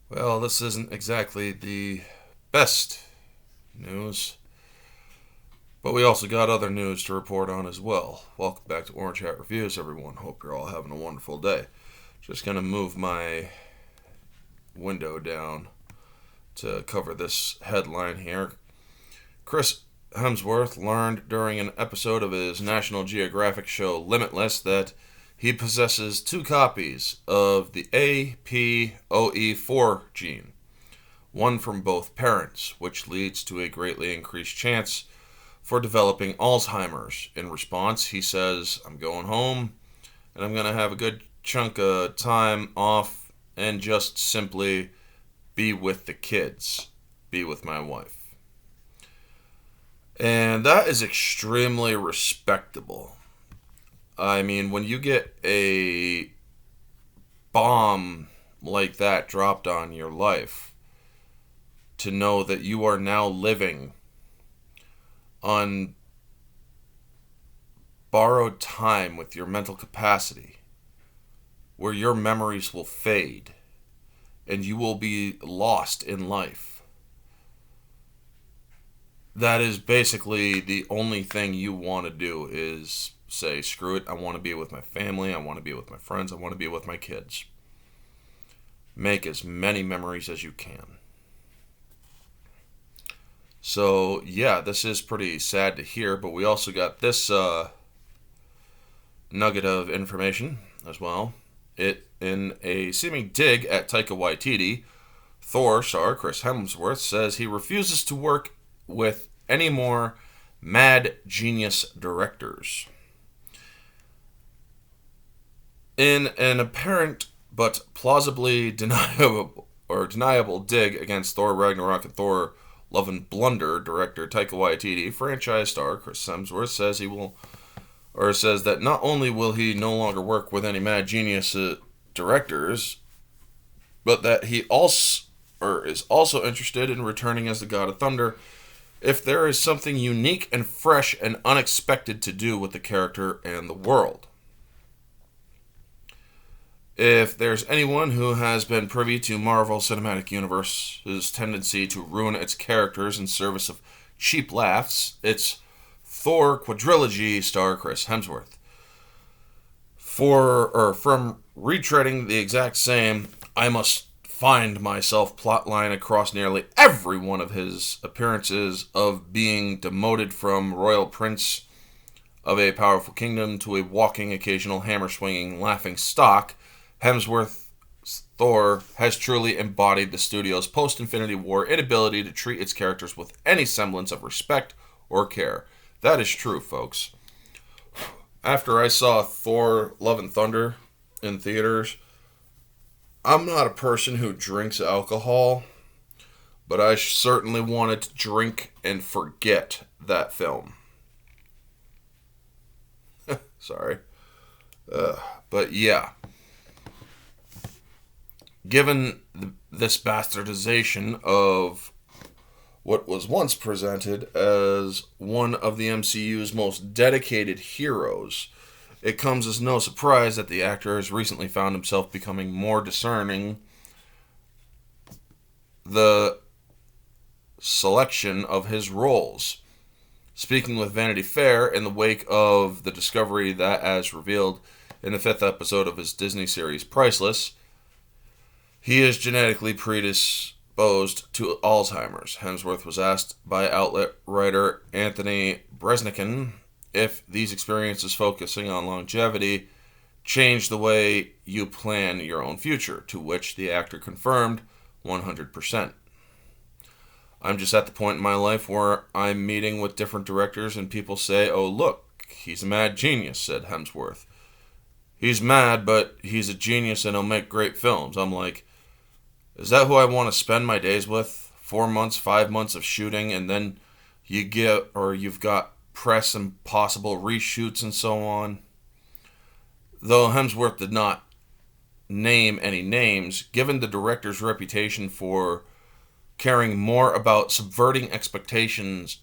Well, this isn't exactly the best news, but we also got other news to report on as well. Welcome back to Orange Hat Reviews, everyone. Hope you're all having a wonderful day. Just gonna move my window down to cover this headline here. Chris Hemsworth learned during an episode of his National Geographic show Limitless that he possesses two copies of the APOE4 gene, one from both parents, which leads to a greatly increased chance for developing Alzheimer's. In response, he says, "I'm going home and I'm going to have a good chunk of time off and just simply be with the kids, be with my wife." And that is extremely respectable. I mean, when you get a bomb like that dropped on your life, to know that you are now living on borrowed time with your mental capacity, where your memories will fade and you will be lost in life. That is basically the only thing you want to do is say, screw it, I want to be with my family, I want to be with my friends, I want to be with my kids. Make as many memories as you can. So, yeah, this is pretty sad to hear, but we also got this nugget of information as well. In a seeming dig at Taika Waititi, Thor star Chris Hemsworth says he refuses to work with any more mad genius directors. In an apparent but plausibly deniable dig against Thor Ragnarok and Thor Love and Blunder director Taika Waititi, franchise star Chris Hemsworth says that not only will he no longer work with any mad genius directors, but that he is also interested in returning as the God of Thunder if there is something unique and fresh and unexpected to do with the character and the world. If there's anyone who has been privy to Marvel Cinematic Universe's tendency to ruin its characters in service of cheap laughs, it's Thor quadrilogy star Chris Hemsworth. From retreading the exact same I must find myself plotline across nearly every one of his appearances of being demoted from royal prince of a powerful kingdom to a walking, occasional hammer-swinging, laughing stock, Hemsworth's Thor has truly embodied the studio's post-Infinity War inability to treat its characters with any semblance of respect or care. That is true, folks. After I saw Thor Love and Thunder in theaters, I'm not a person who drinks alcohol, but I certainly wanted to drink and forget that film. Sorry. But yeah. Given this bastardization of what was once presented as one of the MCU's most dedicated heroes, it comes as no surprise that the actor has recently found himself becoming more discerning the selection of his roles. Speaking with Vanity Fair in the wake of the discovery that, as revealed in the 5th episode of his Disney series Priceless, he is genetically predisposed to Alzheimer's. Hemsworth was asked by outlet writer Anthony Bresnikan if these experiences focusing on longevity change the way you plan your own future, to which the actor confirmed 100%. I'm just at the point in my life where I'm meeting with different directors and people say, "Oh, look, he's a mad genius," said Hemsworth. "He's mad, but he's a genius and he'll make great films." I'm like, is that who I want to spend my days with? 4 months, 5 months of shooting, and then you've got press and possible reshoots and so on. Though Hemsworth did not name any names, given the director's reputation for caring more about subverting expectations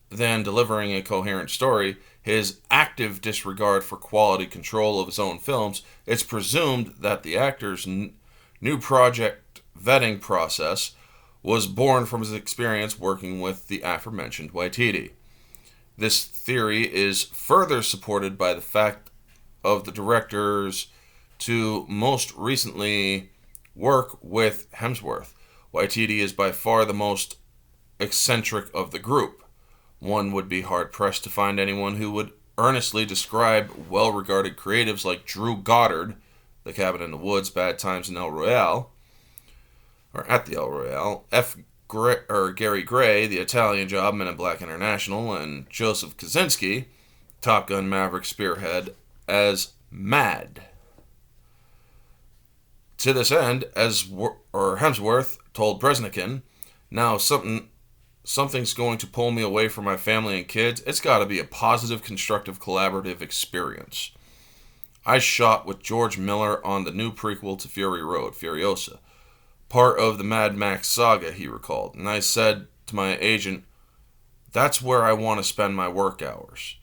than delivering a coherent story, his active disregard for quality control of his own films, it's presumed that the actor's new project vetting process was born from his experience working with the aforementioned Waititi. This theory is further supported by the fact of the directors to most recently work with Hemsworth. Waititi is by far the most eccentric of the group. One would be hard-pressed to find anyone who would earnestly describe well-regarded creatives like Drew Goddard, The Cabin in the Woods, Bad Times in El Royale, or at the El Royale, Gary Gray, The Italian Job, Men in Black International, and Joseph Kosinski, Top Gun Maverick Spearhead, as mad. To this end, Hemsworth told Bresnikan, now something's going to pull me away from my family and kids. It's got to be a positive, constructive, collaborative experience. I shot with George Miller on the new prequel to Fury Road, Furiosa, part of the Mad Max saga, he recalled. And I said to my agent, that's where I want to spend my work hours,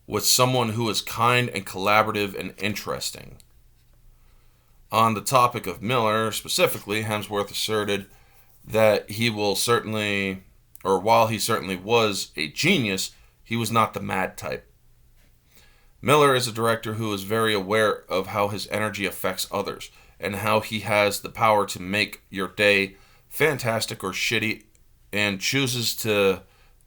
with someone who is kind and collaborative and interesting. On the topic of Miller specifically, Hemsworth asserted that while he certainly was a genius, he was not the mad type. Miller is a director who is very aware of how his energy affects others, and how he has the power to make your day fantastic or shitty, and chooses to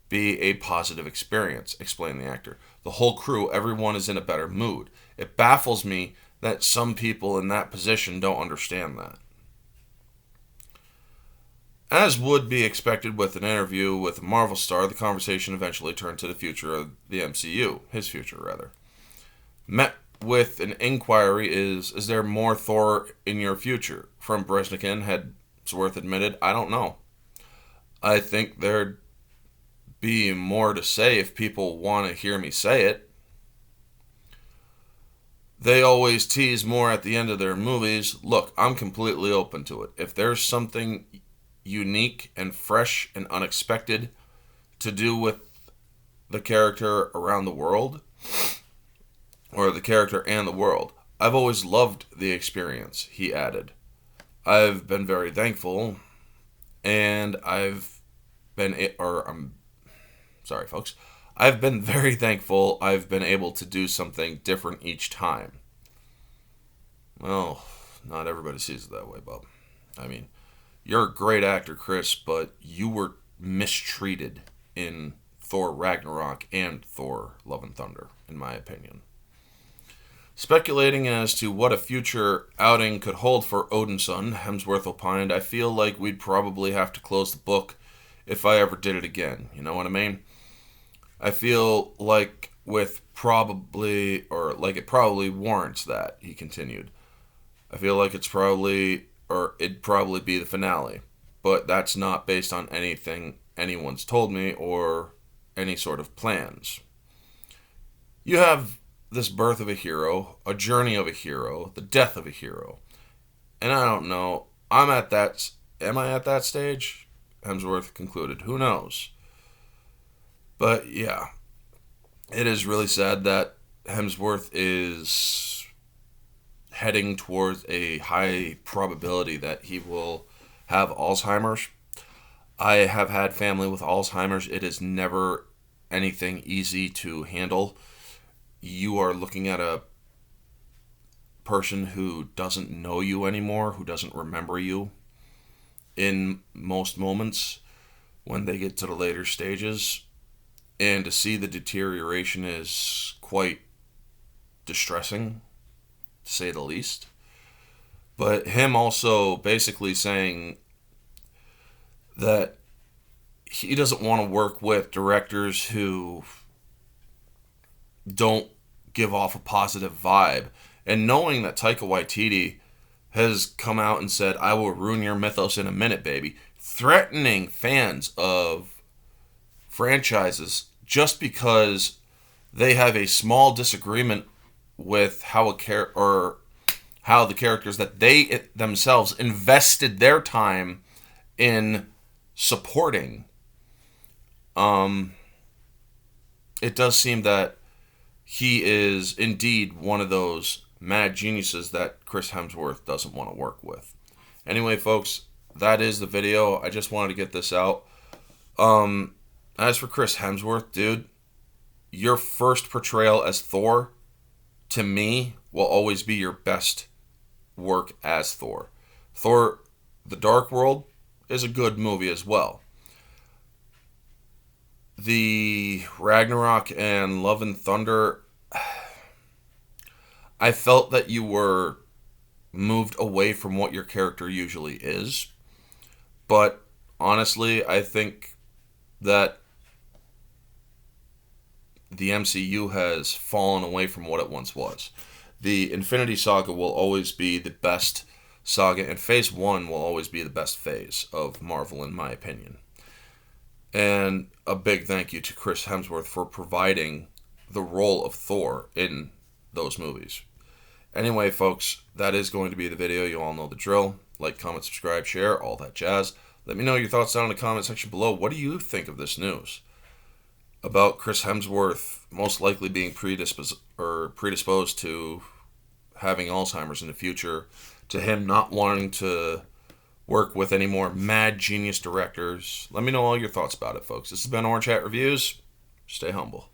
be a positive experience, explained the actor. The whole crew, everyone is in a better mood. It baffles me that some people in that position don't understand that. As would be expected with an interview with a Marvel star, the conversation eventually turned to the future of the MCU, his future rather. Met with an inquiry is there more Thor in your future? From Bresnikan, Hemsworth admitted, I don't know. I think there'd be more to say if people want to hear me say it. They always tease more at the end of their movies. Look, I'm completely open to it. If there's something unique and fresh and unexpected to do with the character around the world, or the character and the world, I've always loved the experience, he added. I've been very thankful, and I've been very thankful I've been able to do something different each time. Well, not everybody sees it that way, Bob. I mean, you're a great actor, Chris, but you were mistreated in Thor Ragnarok and Thor Love and Thunder, in my opinion. Speculating as to what a future outing could hold for Odinson, Hemsworth opined, I feel like we'd probably have to close the book if I ever did it again. You know what I mean? I feel like it probably warrants that, he continued. I feel like it'd probably be the finale, but that's not based on anything anyone's told me or any sort of plans. You have this birth of a hero, a journey of a hero, the death of a hero. And I don't know, am I at that stage? Hemsworth concluded. Who knows? But yeah, it is really sad that Hemsworth is heading towards a high probability that he will have Alzheimer's. I have had family with Alzheimer's. It is never anything easy to handle. You are looking at a person who doesn't know you anymore, who doesn't remember you in most moments when they get to the later stages. And to see the deterioration is quite distressing, to say the least. But him also basically saying that he doesn't want to work with directors who don't give off a positive vibe. And knowing that Taika Waititi has come out and said, I will ruin your mythos in a minute, baby, threatening fans of franchises just because they have a small disagreement with how the characters that they themselves invested their time in supporting. It does seem that he is indeed one of those mad geniuses that Chris Hemsworth doesn't want to work with. Anyway, folks, that is the video. I just wanted to get this out. As for Chris Hemsworth, dude, your first portrayal as Thor, to me, will always be your best work as Thor. Thor, The Dark World is a good movie as well. The Ragnarok and Love and Thunder, I felt that you were moved away from what your character usually is. But honestly, I think that the MCU has fallen away from what it once was. The Infinity Saga will always be the best saga, and Phase 1 will always be the best phase of Marvel, in my opinion. And a big thank you to Chris Hemsworth for providing the role of Thor in those movies. Anyway, folks, that is going to be the video. You all know the drill. Like, comment, subscribe, share, all that jazz. Let me know your thoughts down in the comment section below. What do you think of this news about Chris Hemsworth most likely being predisposed to having Alzheimer's in the future, to him not wanting to work with any more mad genius directors? Let me know all your thoughts about it, folks. This has been Orange Hat Reviews. Stay humble.